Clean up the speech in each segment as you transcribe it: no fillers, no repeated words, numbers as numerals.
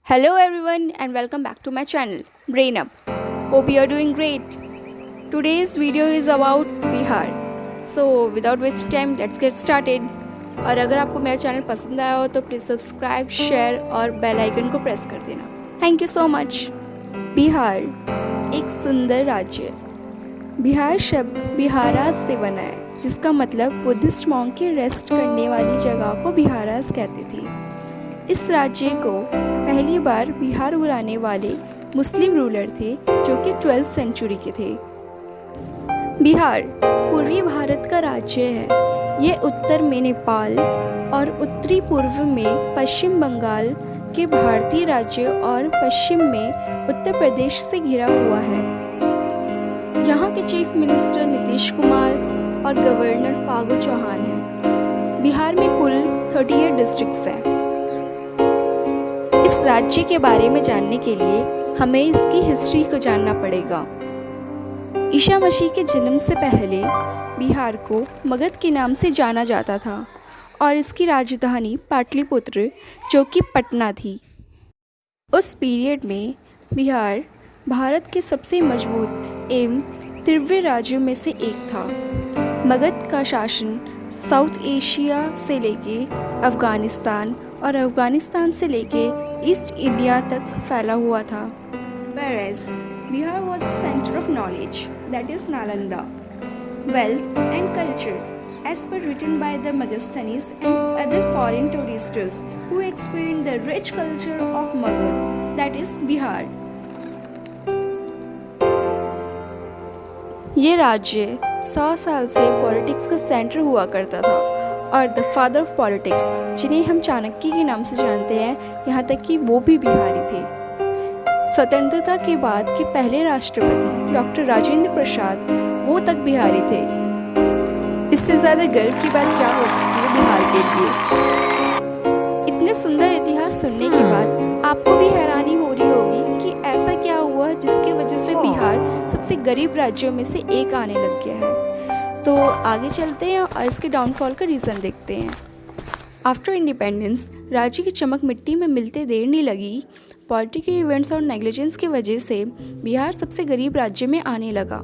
Hello everyone and welcome back to my channel Brain Up. Hope you are doing great. Today's video is about Bihar. So without wasting time let's get started. और अगर आपको मेरा channel पसंद आया हो तो please subscribe, share और bell icon को प्रेस कर देना. Thank you so much. Bihar एक सुंदर राज्य. बिहार शब्द बिहारास से बना है जिसका मतलब बुद्धिस्ट मॉन्क की रेस्ट करने वाली जगह को बिहारास कहते थे. इस राज्य को पहली बार बिहार बुलाने वाले मुस्लिम रूलर थे जो कि 12th सेंचुरी के थे. बिहार पूर्वी भारत का राज्य है. ये उत्तर में नेपाल और उत्तरी पूर्व में पश्चिम बंगाल के भारतीय राज्य और पश्चिम में उत्तर प्रदेश से घिरा हुआ है. यहाँ के चीफ मिनिस्टर नीतीश कुमार और गवर्नर फागू चौहान हैं. बिहार में कुल 38 डिस्ट्रिक्ट्स हैं. इस राज्य के बारे में जानने के लिए हमें इसकी हिस्ट्री को जानना पड़ेगा. ईसा मसीह के जन्म से पहले बिहार को मगध के नाम से जाना जाता था और इसकी राजधानी पाटलिपुत्र जो कि पटना थी. उस पीरियड में बिहार भारत के सबसे मजबूत एवं तीव्र राज्यों में से एक था. मगध का शासन साउथ एशिया से लेके अफ़गानिस्तान और अफ़गानिस्तान से लेके ईस्ट इंडिया तक फैला हुआ था. Whereas Bihar was the center of knowledge, that is Nalanda, wealth and culture, as per written by the Magadhanis and other foreign tourists who experienced the rich culture of Magad, that is Bihar. ये राज्य 100 साल से politics का centre हुआ करता था और the father of politics जिन्हें हम चाणक्य के नाम से जानते हैं, यहाँ तक कि वो भी बिहारी थे. स्वतंत्रता के बाद के पहले राष्ट्रपति डॉक्टर राजेंद्र प्रसाद वो तक बिहारी थे. इससे ज़्यादा गर्व की बात क्या हो सकती है बिहार के लिए. इतने सुंदर इतिहास सुनने के बाद आपको भी हैरानी हो रही होगी कि ऐसा क्या हुआ जिसकी वजह से बिहार सबसे गरीब राज्यों में से एक आने लग गया है. तो आगे चलते हैं और इसके डाउनफॉल का रीज़न देखते हैं. आफ्टर इंडिपेंडेंस राज्य की चमक मिट्टी में मिलते देर नहीं लगी. पॉलिटिकल इवेंट्स और नेग्लिजेंस की वजह से बिहार सबसे गरीब राज्य में आने लगा.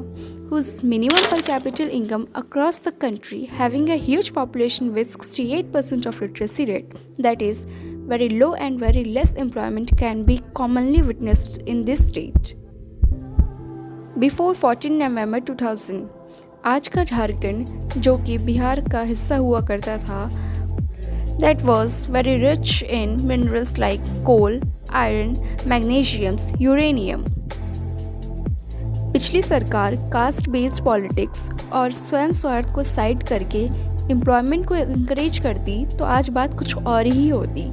whose minimum per capita income across the country having a huge population with 68% of literacy rate, that is very low and very less employment can be commonly witnessed in this state. Before 14 November 2000, आज का झारखंड जो कि बिहार का हिस्सा हुआ करता था, that was very rich in minerals like coal, iron, magnesium, uranium. पिछली सरकार कास्ट बेस्ड पॉलिटिक्स और स्वयं स्वार्थ को साइड करके एम्प्लॉयमेंट को इंकरेज करती तो आज बात कुछ और ही होती.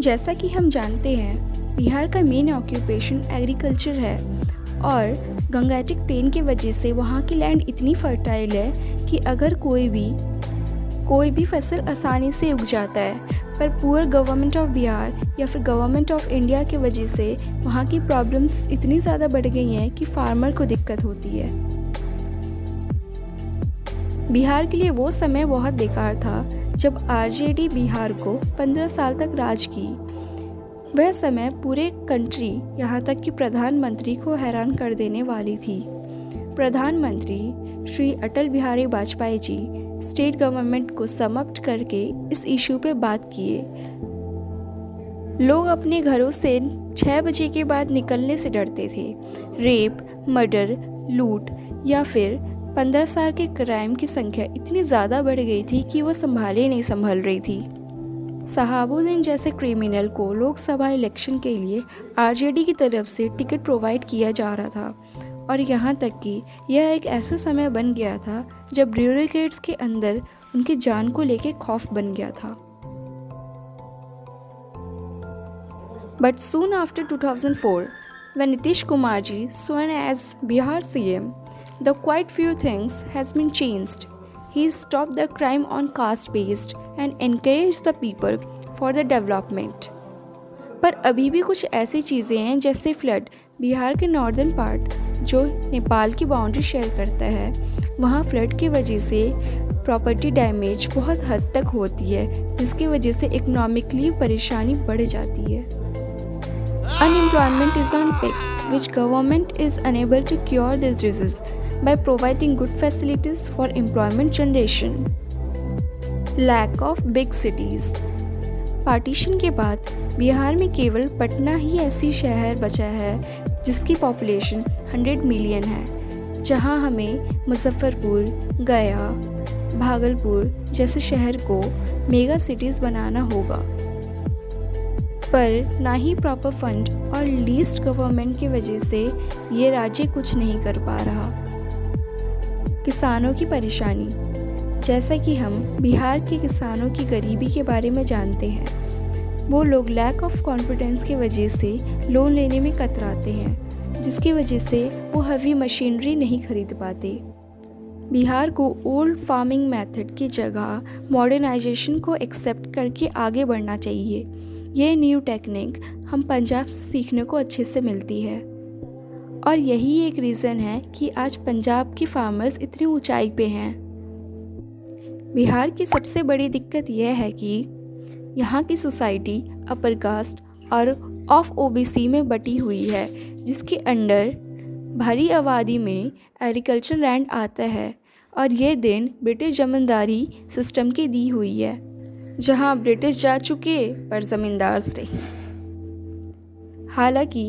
जैसा कि हम जानते हैं बिहार का मेन ऑक्यूपेशन एग्रीकल्चर है और गंगेटिक प्लेन की वजह से वहाँ की लैंड इतनी फर्टाइल है कि अगर कोई भी फसल आसानी से उग जाता है. पर पुअर गवर्नमेंट ऑफ बिहार या फिर गवर्नमेंट ऑफ इंडिया की वजह से वहाँ की प्रॉब्लम्स इतनी ज़्यादा बढ़ गई हैं कि फार्मर को दिक्कत होती है. बिहार के लिए वो समय बहुत बेकार था जब आरजेडी बिहार को 15 साल तक राज की. वह समय पूरे कंट्री यहाँ तक कि प्रधानमंत्री को हैरान कर देने वाली थी. प्रधानमंत्री श्री अटल बिहारी वाजपेयी जी स्टेट गवर्नमेंट को समाप्त करके इस इशू पे बात किए. लोग अपने घरों से 6 बजे के बाद निकलने से डरते थे. रेप, मर्डर, लूट या फिर 15 साल के क्राइम की संख्या इतनी ज़्यादा बढ़ गई थी कि वो संभल रही थी. शहाबुद्दीन जैसे क्रिमिनल को लोकसभा इलेक्शन के लिए आरजेडी की तरफ से टिकट प्रोवाइड किया जा रहा था और यहाँ तक कि यह एक ऐसा समय बन गया था जब ब्यूरोक्रेट्स के अंदर उनकी जान को लेके खौफ बन गया था. But soon after 2004 when Nitish Kumar ji sworn as Bihar CM, the quite few things has been changed. He stopped the crime on caste based and encouraged the people for the development. पर अभी भी कुछ ऐसी चीज़ें हैं जैसे flood Bihar के northern part जो नेपाल की बाउंड्री शेयर करता है, वहाँ फ्लड की वजह से प्रॉपर्टी डैमेज बहुत हद तक होती है, जिसकी वजह से इकोनॉमिकली परेशानी बढ़ जाती है। Unemployment is on peak, which government is unable to cure this disease by providing good facilities for employment generation. Lack of big cities. Partition के बाद बिहार में केवल पटना ही ऐसी शहर बचा है जिसकी पॉपुलेशन 100 मिलियन है, जहां हमें मुजफ्फरपुर, गया, भागलपुर जैसे शहर को मेगा सिटीज़ बनाना होगा। पर ना ही प्रॉपर फंड और लीस्ट गवर्नमेंट की वजह से ये राज्य कुछ नहीं कर पा रहा। किसानों की परेशानी। जैसा कि हम बिहार के किसानों की गरीबी के बारे में जानते हैं, वो लोग लैक ऑफ कॉन्फिडेंस की वजह से लोन लेने में कतराते हैं, जिसकी वजह से वो हेवी मशीनरी नहीं खरीद पाते। बिहार को ओल्ड फार्मिंग मेथड की जगह मॉडर्नाइजेशन को एक्सेप्ट करके आगे बढ़ना चाहिए। ये न्यू टेक्निक हम पंजाब से सीखने को अच्छे से मिलती है, और यही एक रीज़न है कि आज पंजाब की फार्मर्स इतनी ऊंचाई पे हैं। बिहार की सबसे बड़ी दिक्कत यह है कि यहाँ की सोसाइटी अपर कास्ट और ऑफ ओबीसी में बटी हुई है, जिसके अंडर भारी आबादी में एग्रीकल्चर लैंड आता है, और ये दिन ब्रिटिश जमींदारी सिस्टम की दी हुई है, जहां ब्रिटिश जा चुके पर ज़मींदार रहे। हालांकि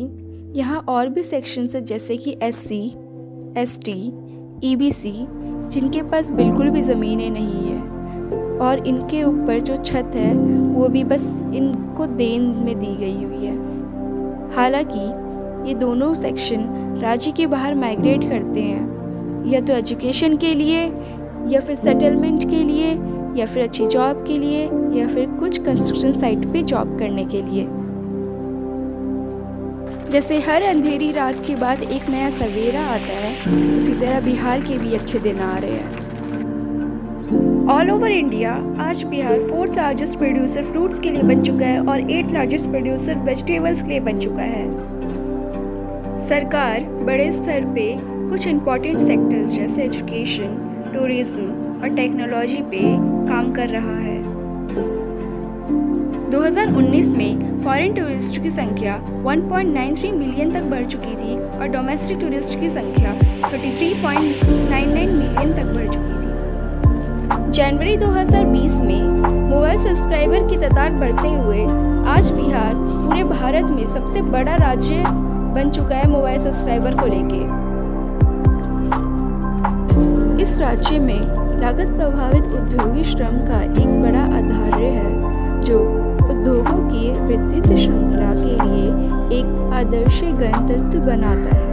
यहाँ और भी सेक्शंस है, जैसे कि SC, ST, EBC, जिनके पास बिल्कुल भी ज़मीनें नहीं है, और इनके ऊपर जो छत है वो भी बस इनको देन में दी गई हुई है। हालांकि ये दोनों सेक्शन राज्य के बाहर माइग्रेट करते हैं, या तो एजुकेशन के लिए, या फिर सेटलमेंट के लिए, या फिर अच्छी जॉब के लिए, या फिर कुछ कंस्ट्रक्शन साइट पे जॉब करने के लिए। जैसे हर अंधेरी रात के बाद एक नया सवेरा आता है, इसी तरह बिहार के भी अच्छे दिन आ रहे हैं। ऑल ओवर इंडिया आज Bihar 4th largest producer fruits के लिए बन चुका है और 8th लार्जेस्ट प्रोड्यूसर वेजिटेबल्स के लिए बन चुका है। सरकार बड़े स्तर पे कुछ इम्पॉर्टेंट सेक्टर्स जैसे एजुकेशन, टूरिज्म और टेक्नोलॉजी पे काम कर रहा है। 2019 में फॉरेन टूरिस्ट की संख्या 1.93 मिलियन तक बढ़ चुकी थी और डोमेस्टिक टूरिस्ट की संख्या 33.99 मिलियन तक बढ़ चुकी थी। जनवरी 2020 में मोबाइल सब्सक्राइबर की तादाद बढ़ते हुए आज बिहार पूरे भारत में सबसे बड़ा राज्य बन चुका है मोबाइल सब्सक्राइबर को लेके। इस राज्य में लागत प्रभावित औद्योगिक श्रम का एक बड़ा आधार है, जो उद्योगों की विद्युत श्रृंखला के लिए एक आदर्श गणतंत्र बनाता है।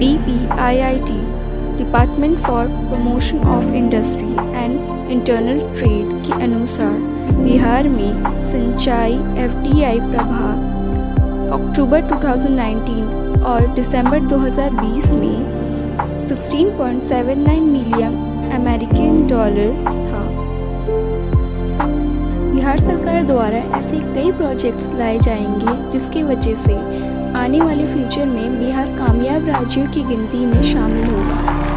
DPIIT department for promotion of industry and internal trade के अनुसार बिहार में सिंचाई FDI प्रभाव अक्टूबर 2019 और दिसंबर 2020 में 16.79 मिलियन अमेरिकन डॉलर था। बिहार सरकार द्वारा ऐसे कई प्रोजेक्ट्स लाए जाएंगे जिसकी वजह से आने वाले फ्यूचर में बिहार कामयाब राज्यों की गिनती में शामिल होगा।